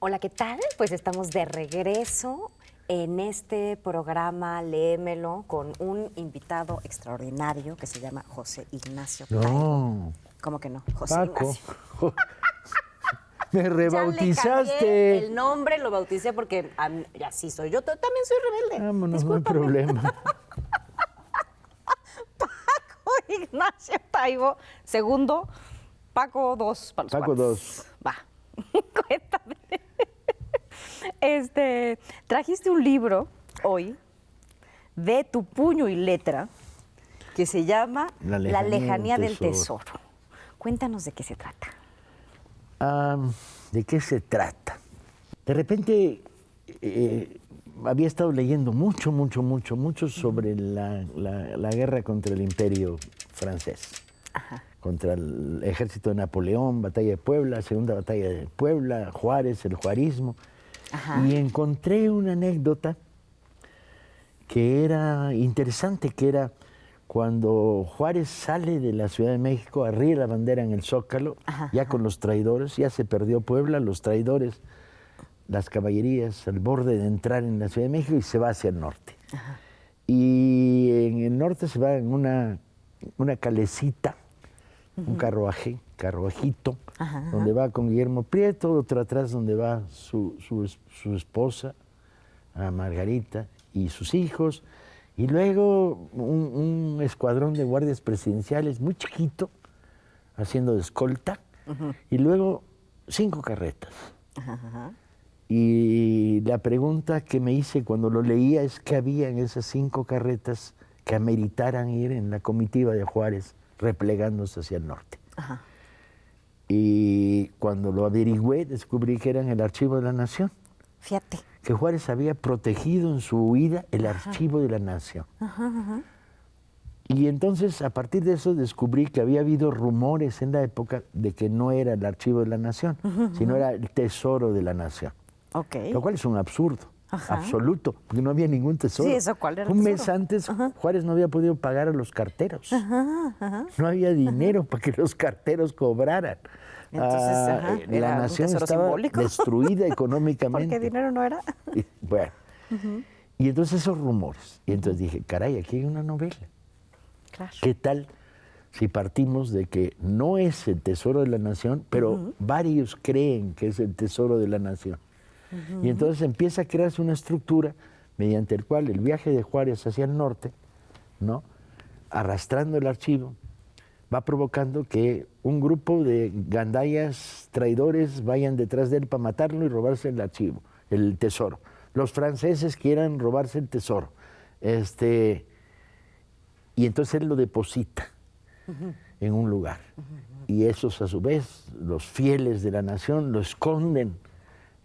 Hola, ¿qué tal? Pues estamos de regreso en este programa Léemelo con un invitado extraordinario que se llama José Ignacio Taibo. No. ¿Cómo que no? José Paco. Ignacio. Me rebautizaste. Ya le cambié el nombre, lo bauticé porque así soy yo. También soy rebelde. Vámonos, discúlpame. No hay problema. Paco Ignacio Taibo, segundo, Paco 2 para los Paco cuates. 2. Va, cuéntame. Trajiste un libro hoy de tu puño y letra que se llama La lejanía del tesoro. Cuéntanos de qué se trata. ¿De qué se trata? De repente había estado leyendo mucho sobre la guerra contra el Imperio francés. Ajá. Contra el ejército de Napoleón, batalla de Puebla, segunda batalla de Puebla, Juárez, el juarismo. Ajá. Y encontré una anécdota que era interesante, que era cuando Juárez sale de la Ciudad de México, arriba la bandera en el Zócalo, ya con los traidores, ya se perdió Puebla, los traidores, las caballerías al borde de entrar en la Ciudad de México y se va hacia el norte. Ajá. Y en el norte se va en una calecita un carruajito, donde va con Guillermo Prieto, otro atrás donde va su esposa, Margarita, y sus hijos, y luego un escuadrón de guardias presidenciales muy chiquito, haciendo de escolta, y luego 5 carretas. Y la pregunta que me hice cuando lo leía es qué había en esas 5 carretas que ameritaran ir en la comitiva de Juárez replegándose hacia el norte. Y cuando lo averigüé, descubrí que eran el Archivo de la Nación. Fíjate. Que Juárez había protegido en su huida el Archivo de la Nación. Y entonces, a partir de eso, descubrí que había habido rumores en la época de que no era el Archivo de la Nación, sino era el Tesoro de la Nación. Lo cual es un absurdo, absoluto, porque no había ningún tesoro. Sí, ¿eso cuál era el Un tesoro? mes antes, Juárez no había podido pagar a los carteros. No había dinero para que los carteros cobraran. Entonces, la nación estaba simbólico, destruida económicamente. Porque dinero no era. Bueno, y entonces esos rumores. Y entonces dije, caray, aquí hay una novela. Claro. ¿Qué tal si partimos de que no es el tesoro de la nación, pero varios creen que es el tesoro de la nación? Y entonces empieza a crearse una estructura mediante el cual el viaje de Juárez hacia el norte, ¿no?, arrastrando el archivo, va provocando que un grupo de gandayas traidores vayan detrás de él para matarlo y robarse el archivo, el tesoro. Los franceses quieran robarse el tesoro. Y entonces él lo deposita en un lugar. Y esos, a su vez, los fieles de la nación, lo esconden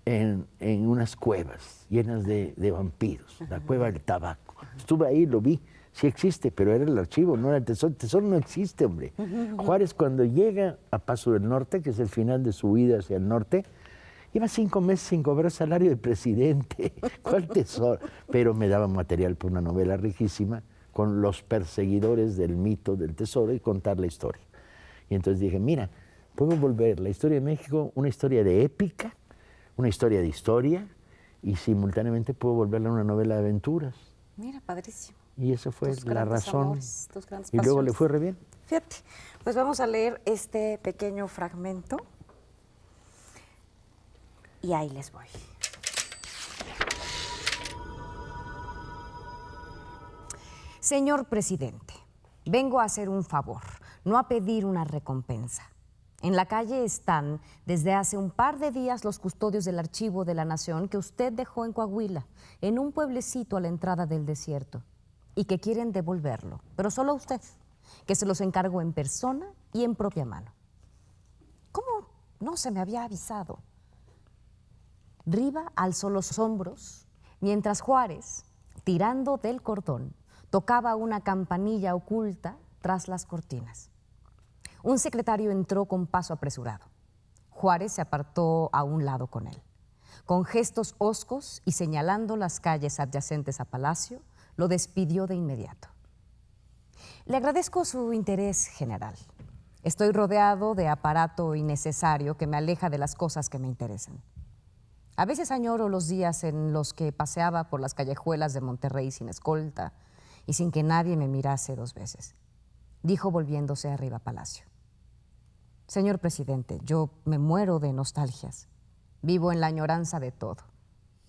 en unas cuevas llenas de vampiros, la cueva del tabaco. Estuve ahí, lo vi. Sí existe, pero era el archivo, no era el tesoro. El tesoro no existe, hombre. Juárez, cuando llega a Paso del Norte, que es el final de su vida hacia el norte, lleva 5 meses sin cobrar salario de presidente. ¿Cuál tesoro? Pero me daba material para una novela riquísima con los perseguidores del mito del tesoro y contar la historia. Y entonces dije, mira, puedo volver la historia de México una historia de épica, una historia de historia, y simultáneamente puedo volverla una novela de aventuras. Mira, padrísimo. Y esa fue la razón. Amores, tus grandes y luego pasiones. le fue re bien. Fíjate, pues vamos a leer este pequeño fragmento. Y ahí les voy. Señor presidente, vengo a hacer un favor, no a pedir una recompensa. En la calle están desde hace un par de días los custodios del Archivo de la Nación que usted dejó en Coahuila, en un pueblecito a la entrada del desierto, y que quieren devolverlo, pero solo a usted, que se los encargó en persona y en propia mano. ¿Cómo no se me había avisado? Riva alzó los hombros, mientras Juárez, tirando del cordón, tocaba una campanilla oculta tras las cortinas. Un secretario entró con paso apresurado. Juárez se apartó a un lado con él. Con gestos hoscos y señalando las calles adyacentes a Palacio, lo despidió de inmediato. Le agradezco su interés, general. Estoy rodeado de aparato innecesario que me aleja de las cosas que me interesan. A veces añoro los días en los que paseaba por las callejuelas de Monterrey sin escolta y sin que nadie me mirase 2 veces, dijo volviéndose arriba a Palacio. Señor presidente, yo me muero de nostalgias. Vivo en la añoranza de todo,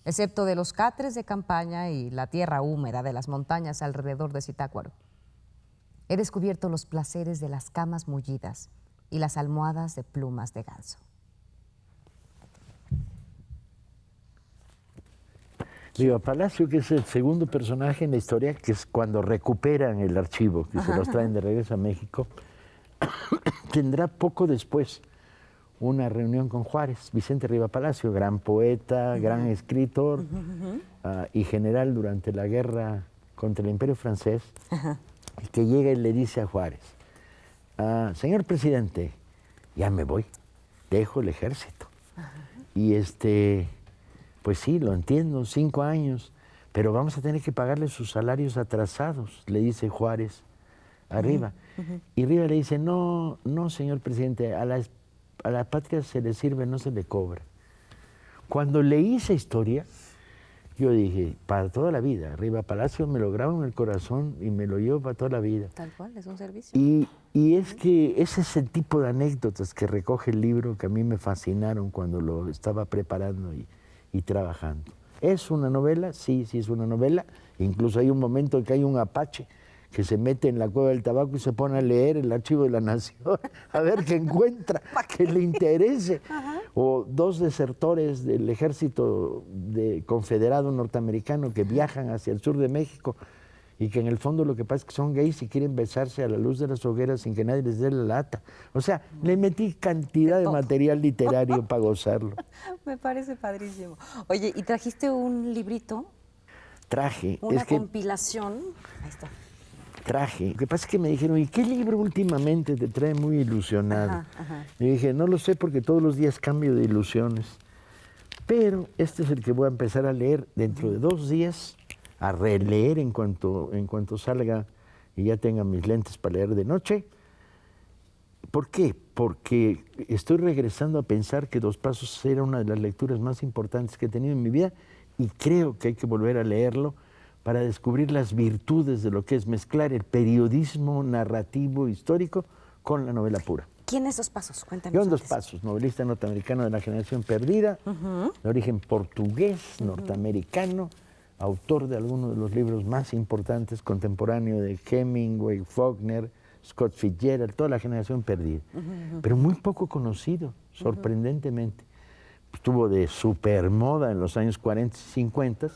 excepto de los catres de campaña y la tierra húmeda de las montañas alrededor de Zitácuaro. He descubierto los placeres de las camas mullidas y las almohadas de plumas de ganso. Riva Palacio, que es el segundo personaje en la historia, que es cuando recuperan el archivo, que se los traen de regreso a México, tendrá poco después una reunión con Juárez. Vicente Riva Palacio, gran poeta, gran escritor y general durante la guerra contra el Imperio francés, que llega y le dice a Juárez, señor presidente, ya me voy, dejo el ejército. Y pues sí, lo entiendo, 5 años, pero vamos a tener que pagarle sus salarios atrasados, le dice Juárez a Riva. Y Riva le dice, no, señor presidente, a la patria se le sirve, no se le cobra. Cuando leí esa historia, yo dije, para toda la vida, Riva Palacio me lo grabo en el corazón y me lo llevo para toda la vida. Tal cual, es un servicio. Y es que ese es el tipo de anécdotas que recoge el libro que a mí me fascinaron cuando lo estaba preparando y trabajando. ¿Es una novela? Sí, sí es una novela. Incluso hay un momento en que hay un apache que se mete en la cueva del tabaco y se pone a leer el Archivo de la Nación, a ver qué encuentra, que le interese. O 2 desertores del ejército confederado norteamericano que viajan hacia el sur de México y que en el fondo lo que pasa es que son gays y quieren besarse a la luz de las hogueras sin que nadie les dé la lata. O sea, le metí cantidad de material literario para gozarlo. Me parece padrísimo. Oye, ¿y trajiste un librito? Traje. Una compilación. Ahí está. Traje. Lo que pasa es que me dijeron, ¿y qué libro últimamente te trae muy ilusionado? Y dije, no lo sé porque todos los días cambio de ilusiones. Pero este es el que voy a empezar a leer dentro de 2 días, a releer en cuanto salga y ya tenga mis lentes para leer de noche. ¿Por qué? Porque estoy regresando a pensar que Dos Pasos era una de las lecturas más importantes que he tenido en mi vida y creo que hay que volver a leerlo para descubrir las virtudes de lo que es mezclar el periodismo narrativo histórico con la novela pura. ¿Quién es Dos Pasos? Cuéntanos. John Dos Pasos, novelista norteamericano de la generación perdida, de origen portugués, norteamericano, autor de algunos de los libros más importantes, contemporáneo de Hemingway, Faulkner, Scott Fitzgerald, toda la generación perdida. Pero muy poco conocido, sorprendentemente. Estuvo de supermoda en los años 40 y 50,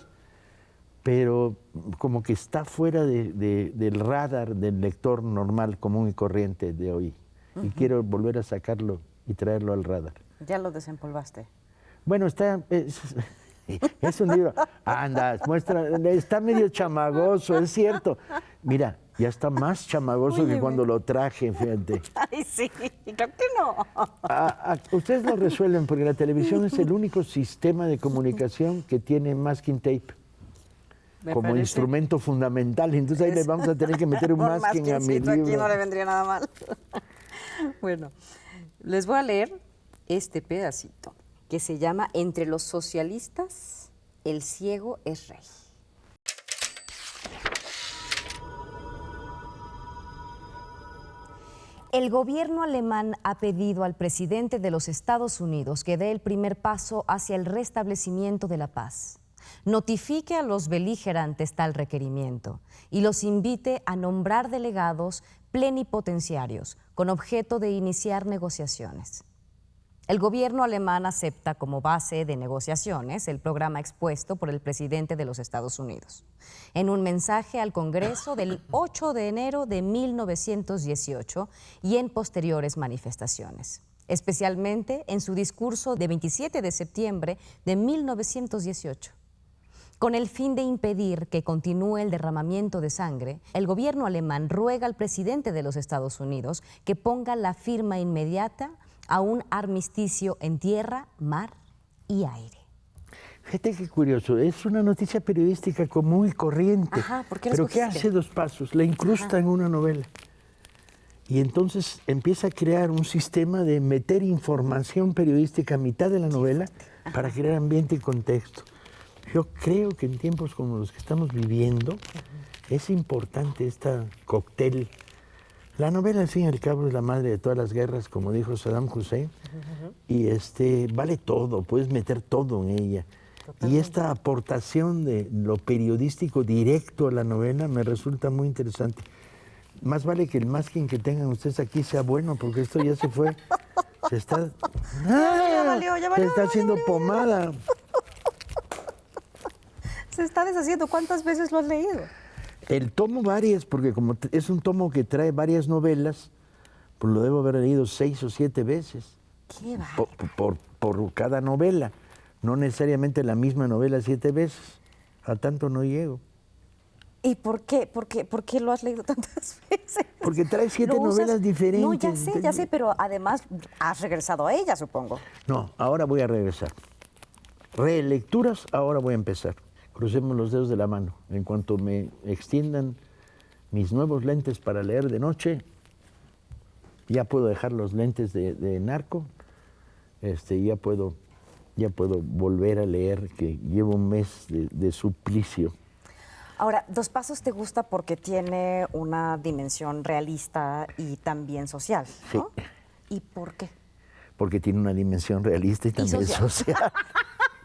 pero como que está fuera del radar del lector normal, común y corriente de hoy. Y quiero volver a sacarlo y traerlo al radar. ¿Ya lo desempolvaste? Bueno, es un libro. Anda, muestra, está medio chamagoso, es cierto. Mira, ya está más chamagoso que cuando lo traje, fíjate. Ay, sí, creo que no. Ustedes lo resuelven porque la televisión es el único sistema de comunicación que tiene masking tape como instrumento fundamental. Entonces ahí le vamos a tener que meter un masking a mi libro. Aquí no le vendría nada mal. Bueno, les voy a leer este pedacito que se llama Entre los socialistas, el ciego es rey. El gobierno alemán ha pedido al presidente de los Estados Unidos que dé el primer paso hacia el restablecimiento de la paz. Notifique a los beligerantes tal requerimiento y los invite a nombrar delegados plenipotenciarios con objeto de iniciar negociaciones. El gobierno alemán acepta como base de negociaciones el programa expuesto por el presidente de los Estados Unidos en un mensaje al Congreso del 8 de enero de 1918 y en posteriores manifestaciones, especialmente en su discurso de 27 de septiembre de 1918. Con el fin de impedir que continúe el derramamiento de sangre, el gobierno alemán ruega al presidente de los Estados Unidos que ponga la firma inmediata a un armisticio en tierra, mar y aire. Fíjate qué curioso, es una noticia periodística común y corriente. ¿Por qué pero ¿qué hace Dos Pasos? La incrusta en una novela. Y entonces empieza a crear un sistema de meter información periodística a mitad de la novela para crear ambiente y contexto. Yo creo que en tiempos como los que estamos viviendo es importante esta cóctel. La novela, al fin y al cabo, es la madre de todas las guerras, como dijo Saddam Hussein, y vale todo, puedes meter todo en ella. Totalmente. Y esta aportación de lo periodístico directo a la novela me resulta muy interesante. Más vale que el masking que tengan ustedes aquí sea bueno, porque esto ya se fue, se está... Ya valió, se está haciendo pomada. Se está deshaciendo. ¿Cuántas veces lo has leído? El tomo varias, porque como es un tomo que trae varias novelas, pues lo debo haber leído 6 o 7 veces. ¿Qué va? Por cada novela. No necesariamente la misma novela 7 veces. A tanto no llego. ¿Y por qué lo has leído tantas veces? Porque trae 7 novelas diferentes. No, ya sé, pero además has regresado a ella, supongo. No, ahora voy a regresar. Relecturas, ahora voy a empezar. Crucemos los dedos de la mano. En cuanto me extiendan mis nuevos lentes para leer de noche, ya puedo dejar los lentes de narco, ya puedo ya puedo volver a leer, que llevo un mes de suplicio. Ahora, Dos Pasos te gusta porque tiene una dimensión realista y también social, ¿no? Sí. ¿Y por qué? Porque tiene una dimensión realista y también social.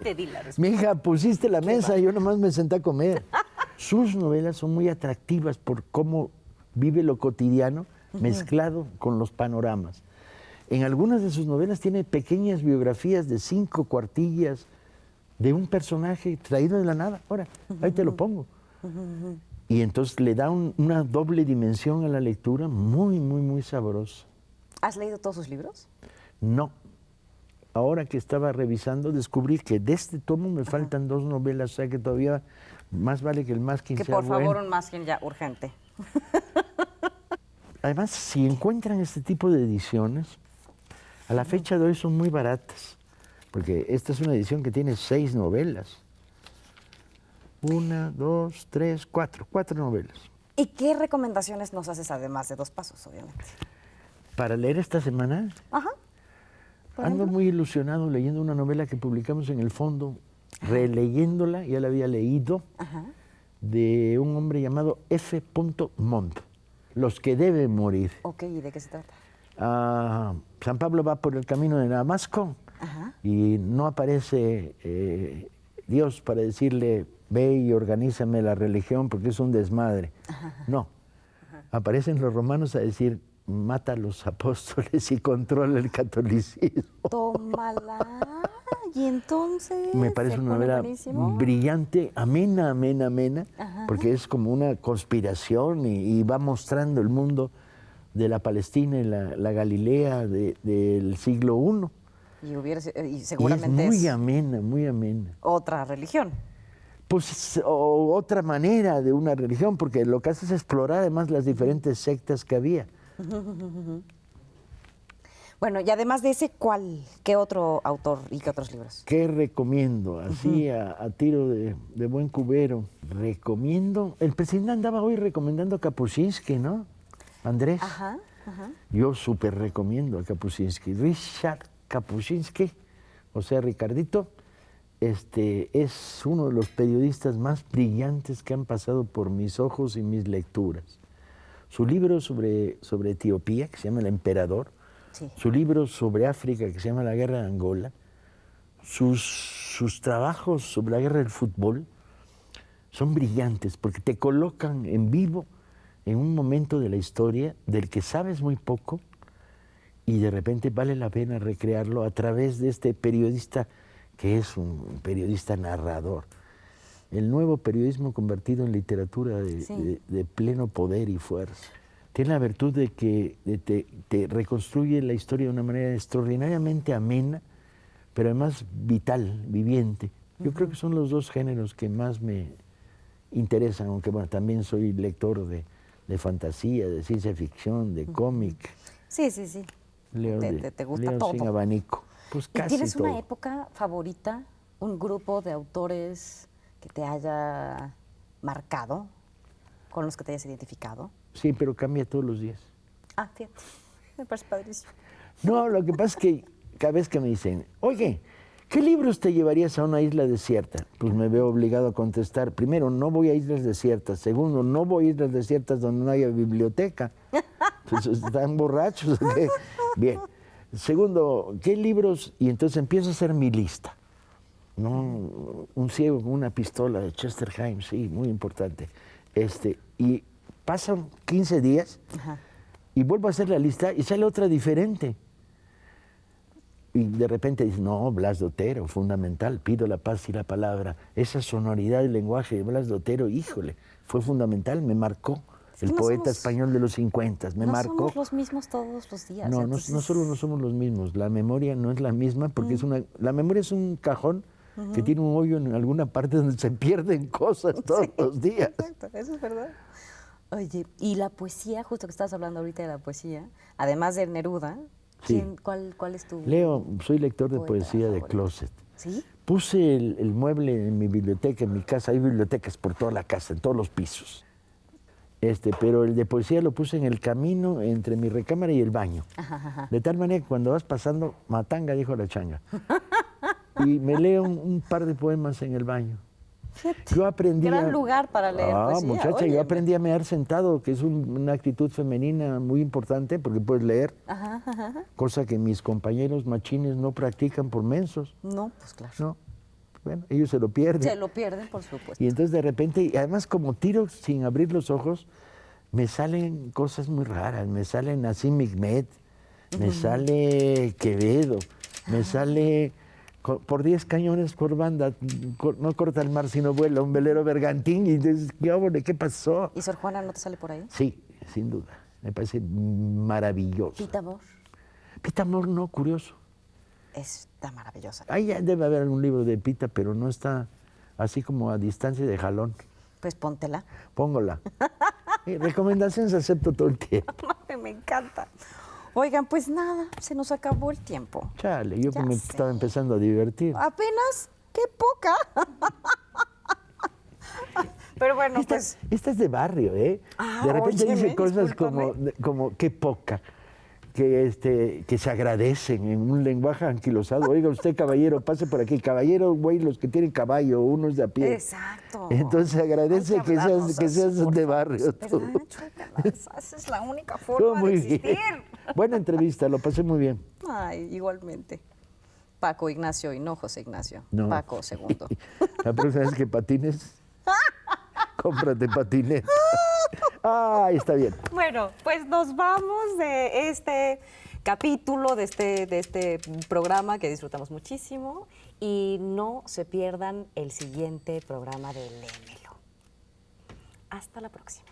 Te di la respuesta. Mija, pusiste la mesa, yo nomás me senté a comer. Sus novelas son muy atractivas por cómo vive lo cotidiano mezclado con los panoramas. En algunas de sus novelas tiene pequeñas biografías de 5 cuartillas de un personaje traído de la nada. Ahora, ahí te lo pongo. Y entonces le da una doble dimensión a la lectura muy, muy, muy sabrosa. ¿Has leído todos sus libros? No. Ahora que estaba revisando, descubrí que de este tomo me faltan 2 novelas, o sea que todavía más vale que el Masking Que sea por favor bueno. un Masking ya urgente. Además, si encuentran este tipo de ediciones, a la fecha de hoy son muy baratas, porque esta es una edición que tiene 6 novelas. 1, 2, 3, 4 novelas. ¿Y qué recomendaciones nos haces además de Dos Pasos, obviamente? Para leer esta semana, Ajá. ando muy ilusionado leyendo una novela que publicamos en El Fondo, releyéndola, ya la había leído, de un hombre llamado F. Montt, Los que deben morir. Ok, ¿y de qué se trata? San Pablo va por el camino de Damasco y no aparece Dios para decirle, ve y organízame la religión porque es un desmadre. No, aparecen los romanos a decir, mata a los apóstoles y controla el catolicismo. Tómala. Y entonces. Me parece ¿se una pone novela buenísimo? brillante, amena, porque es como una conspiración y va mostrando el mundo de la Palestina y la Galilea del siglo I. Y seguramente es muy amena. otra religión. Pues otra manera de una religión, porque lo que hace es explorar además las diferentes sectas que había. Bueno, y además de ese, ¿qué otro autor y qué otros libros? ¿Qué recomiendo? Así a tiro de buen cubero. Recomiendo, el presidente andaba hoy recomendando Kapuscinski, ¿no? Andrés. Yo súper recomiendo a Kapuscinski. Richard Kapuscinski, o sea, Ricardito, es uno de los periodistas más brillantes que han pasado por mis ojos y mis lecturas. Su libro sobre Etiopía, que se llama El Emperador, su libro sobre África, que se llama La Guerra de Angola, sus trabajos sobre la guerra del fútbol son brillantes porque te colocan en vivo en un momento de la historia del que sabes muy poco y de repente vale la pena recrearlo a través de este periodista que es un periodista narrador. El nuevo periodismo convertido en literatura de pleno poder y fuerza. Tiene la virtud de que te reconstruye la historia de una manera extraordinariamente amena, pero además vital, viviente. Yo creo que son los 2 géneros que más me interesan, aunque bueno, también soy lector de fantasía, de ciencia ficción, de cómic. Sí. Leo te gusta leo todo. Sin abanico. Pues ¿Y casi tienes una todo. época favorita, un grupo de autores que te haya marcado, con los que te hayas identificado? Sí, pero cambia todos los días. Fíjate, me parece padrísimo. No, lo que pasa es que cada vez que me dicen, oye, ¿qué libros te llevarías a una isla desierta? Pues me veo obligado a contestar, primero, no voy a islas desiertas. Segundo, no voy a islas desiertas donde no haya biblioteca. Entonces, ¿están borrachos? ¿Qué? Bien. Segundo, ¿qué libros? Y entonces empiezo a hacer mi lista. ¿No? Un ciego con una pistola de Chester Himes, sí, muy importante. Y pasan 15 días y vuelvo a hacer la lista y sale otra diferente. Y de repente dices, no, Blas de Otero, fundamental, pido la paz y la palabra. Esa sonoridad del lenguaje de Blas de Otero, híjole, fue fundamental, me marcó. El poeta español de los 50, me marcó. No somos los mismos todos los días. No, entonces... no solo no somos los mismos, la memoria no es la misma porque la memoria es un cajón que tiene un hoyo en alguna parte donde se pierden cosas todos los días. Exacto, eso es verdad. Oye, y la poesía, justo que estabas hablando ahorita de la poesía, además de Neruda, ¿cuál es tu soy lector de poesía favorito? de closet. ¿Sí? Puse el mueble en mi biblioteca, en mi casa, hay bibliotecas por toda la casa, en todos los pisos. Pero el de poesía lo puse en el camino entre mi recámara y el baño. De tal manera que cuando vas pasando, matanga, dijo la changa. y me leo un par de poemas en el baño. Yo aprendí Gran lugar para leer poesía. Muchacha, Óyeme. yo aprendí a mear sentado, que es una actitud femenina muy importante porque puedes leer, cosa que mis compañeros machines no practican por mensos. No, pues claro. No, bueno, ellos se lo pierden. Se lo pierden, por supuesto. Y entonces de repente, y además como tiro sin abrir los ojos, me salen cosas muy raras, me salen así Migmet, me sale Quevedo, me sale por 10 cañones por banda, no corta el mar sino vuela, un velero bergantín, y dices, ¿qué pasó? ¿Y Sor Juana no te sale por ahí? Sí, sin duda, me parece maravilloso. ¿Pita Amor? Pita Amor no, curioso. Está maravillosa. Ahí ya debe haber un libro de Pita, pero no está así como a distancia de jalón. Pues póntela. Póngola. Recomendaciones acepto todo el tiempo. Me encanta. Oigan, pues nada, se nos acabó el tiempo. Chale, yo Ya que me sé. estaba empezando a divertir. Apenas, qué poca. Pero bueno, pues... Esta es de barrio, ¿eh? Ah, De repente óyeme, dice cosas discúlpame. como qué poca, que se agradecen en un lenguaje anquilosado. Oiga usted, caballero, pase por aquí. Caballero, güey, los que tienen caballo, unos de a pie. Exacto. Entonces agradece Hay que hablarnos seas así, por de favor. barrio. ¿Verdad, tú. Chócalas? Esa es la única Estuvo forma muy de bien. existir. Buena entrevista, lo pasé muy bien. Ay, igualmente. Paco Ignacio y no José Ignacio. No. Paco segundo. La próxima vez que patines, cómprate patineta. Ah, está bien. Bueno, pues nos vamos de este capítulo, de este programa que disfrutamos muchísimo, y no se pierdan el siguiente programa de Léemelo. Hasta la próxima.